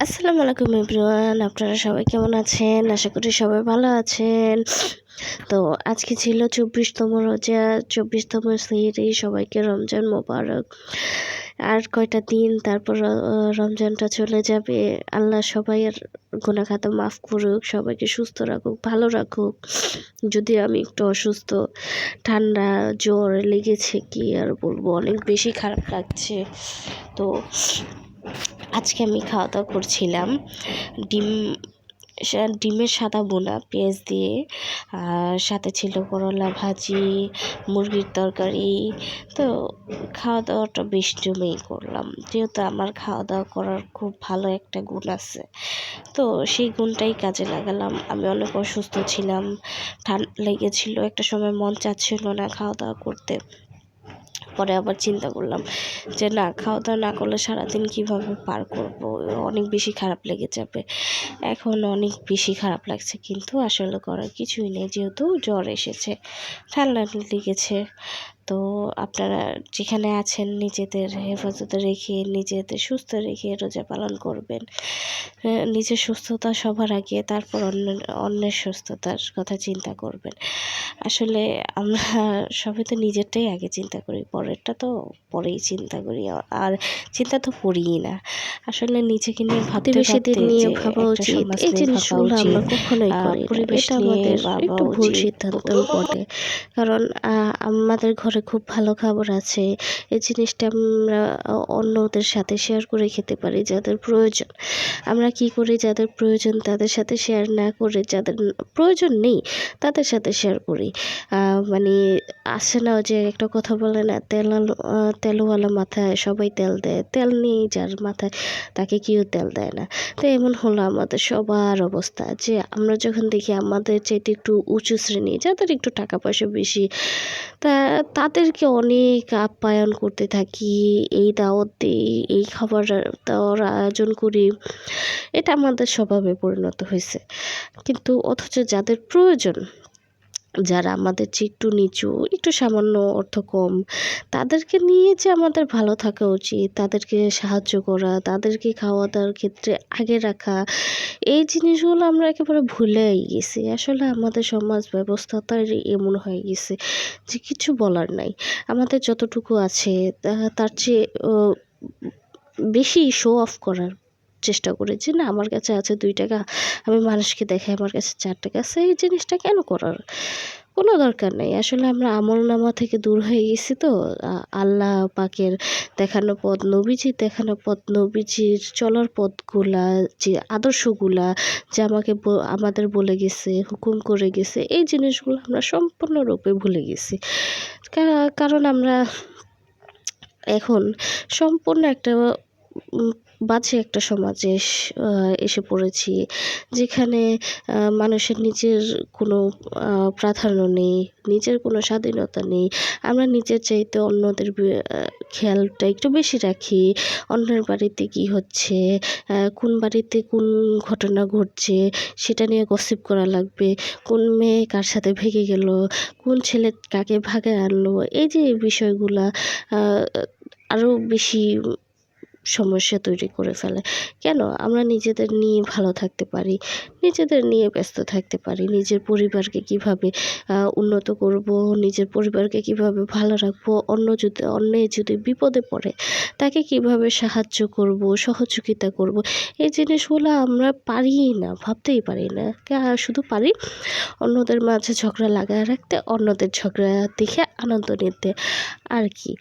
আসসালামু আলাইকুম এভরিওয়ান, আপনারা সবাই কেমন আছেন? আশা করি সবাই ভালো আছেন। তো আজকে ছিল ২৪তম রোজা, ২৪তম সেহরি। সবাইকে রমজান মোবারক। আর কয়টা দিন তারপর রমজানটা চলে যাবে। আল্লাহ সবাইয়ের গুনাহ খাতা মাফ করুক, সবাইকে সুস্থ রাখুক, ভালো রাখুক। যদিও আমি একটু অসুস্থ, ঠান্ডা জ্বর লেগেছে, কি আর বলবো, অনেক বেশি খারাপ লাগছে। তো আজকে আমি খাওয়া দাওয়া করছিলাম ডিমের সাদা বোনা পেঁয়াজ দিয়ে, আর সাথে ছিল করলা ভাজি, মুরগির তরকারি। তো খাওয়া দাওয়াটা বেশ জমেই করলাম, যেহেতু আমার খাওয়া দাওয়া করার খুব ভালো একটা গুণ আছে। তো সেই গুণটাই কাজে লাগালাম। আমি অনেক অসুস্থ ছিলাম, ঠান্ডা লেগেছিল, একটা সময় মন চাচ্ছিল না খাওয়া দাওয়া করতে। পরে আবার চিন্তা করলাম যে না, খাওয়া দাওয়া না করলে সারাদিন কীভাবে পার করব, অনেক বেশি খারাপ লেগে যাবে। এখন অনেক বেশি খারাপ লাগছে, কিন্তু আসলে করার কিছুই নেই, যেহেতু জ্বর এসেছে, ঠান্ডা লেগেছে। তো আপনারা যেখানে আছেন নিজেদের হেফাজতে রেখে, নিজেদের সুস্থ রেখে রোজা পালন করবেন। নিজের সুস্থতা সবার আগে, তারপর অন্যের সুস্থতার কথা চিন্তা করবেন। আসলে আমরা সবাই তো নিজেরটাই আগে চিন্তা করি, পরেরটা তো পরেই চিন্তা করি, আর চিন্তা তো করিই না। আসলে নিজেকে নিয়ে ভাবতে ভাবতে নিয়ে যে ভাবা একটা উচিত, সমাজ এই নিয়ে ভাবা জিনিসগুলো উচিত, আমরা কখনোই করি না। পরিবেশ এটা নিয়ে আমাদের ভাবা একটু ভুল উচিত। সিদ্ধান্তই বটে। কারণ আমাদের ঘরে খুব ভালো খাবার আছে, এই জিনিসটা আমরা অন্যদের সাথে শেয়ার করে খেতে পারি, যাদের প্রয়োজন। আমরা কি করি, যাদের প্রয়োজন তাদের সাথে শেয়ার না করে, যাদের প্রয়োজন নেই তাদের সাথে শেয়ার করি। মানে আসে না যে একটা কথা বলে না, তেলওয়ালা মাথায় সবাই তেল দেয়, তেল নেই যার মাথায় তাকে কেউ তেল দেয় না। তো এমন হলো আমাদের সবার অবস্থা, যে আমরা যখন দেখি আমাদের চাইতে একটু উঁচু শ্রেণী, যাদের একটু টাকা পয়সা বেশি, তাদেরকে অনেক আপ্যায়ন করতে থাকি, এই দাওয়াত দিই, এই খাবার দাওয়ার আয়োজন করি। এটা আমাদের স্বভাবে পরিণত হয়েছে। কিন্তু অথচ যাদের প্রয়োজন, যারা আমাদের চেয়ে একটু নিচু, একটু সামান্য অর্থ কম, তাদেরকে নিয়ে যে আমাদের ভালো থাকা উচিত, তাদেরকে সাহায্য করা, তাদেরকে খাওয়া দাওয়ার ক্ষেত্রে আগে রাখা, এই জিনিসগুলো আমরা একেবারে ভুলেই গেছি। আসলে আমাদের সমাজ ব্যবস্থাটাই এমন হয়ে গেছে যে কিছু বলার নাই। আমাদের যতটুকু আছে তার চেয়ে বেশি শো অফ করার চেষ্টা করে, যে না আমার কাছে আছে ২ টাকা, আমি মানুষকে দেখাই আমার কাছে ৪ টাকা আছে। এই জিনিসটা কেন করার কোনো দরকার নেই। আসলে আমরা আমলনামা থেকে দূর হয়ে গেছি। তো আল্লাহ পাকের দেখানো পথ, নবীজির দেখানো পথ, নবীজির চলার পথগুলা, যে আদর্শগুলা, যে আমাদের বলে গেছে, হুকুম করে গেছে, এই জিনিসগুলো আমরা সম্পূর্ণরূপে ভুলে গেছি। কারণ আমরা এখন সম্পূর্ণ একটা বাজে একটা সমাজে এসে পড়েছি, যেখানে মানুষের নিজের কোনো প্রাধান্য নেই, নিজের কোনো স্বাধীনতা নেই। আমরা নিজের চাইতে অন্যদের খেয়ালটা একটু বেশি রাখি। অন্যের বাড়িতে কী হচ্ছে, কোন বাড়িতে কোন ঘটনা ঘটছে, সেটা নিয়ে গসিপ করা লাগবে, কোন মেয়ে কার সাথে ভেগে গেল, কোন ছেলে কাকে ভাগায় আনলো, এই যে বিষয়গুলা আরও বেশি সমস্যা তৈরি করে ফেলে। কেন আমরা নিজেদের নিয়ে ভালো থাকতে পারি, নিজেদের নিয়ে ব্যস্ত থাকতে পারি, নিজের পরিবারকে কিভাবে উন্নত করব, নিজের পরিবারকে কিভাবে ভালো রাখবো, অন্যে যদি বিপদে পড়ে তাকে কিভাবে সাহায্য করব, সহযোগিতা করব, এই জিনিসগুলো আমরা পারিই না, ভাবতেই পারি না। শুধু পারি অন্যদের মাঝে ঝগড়া লাগায় রাখতে, অন্যদের ঝগড়া দেখে আনন্দ নিতে, আর কি।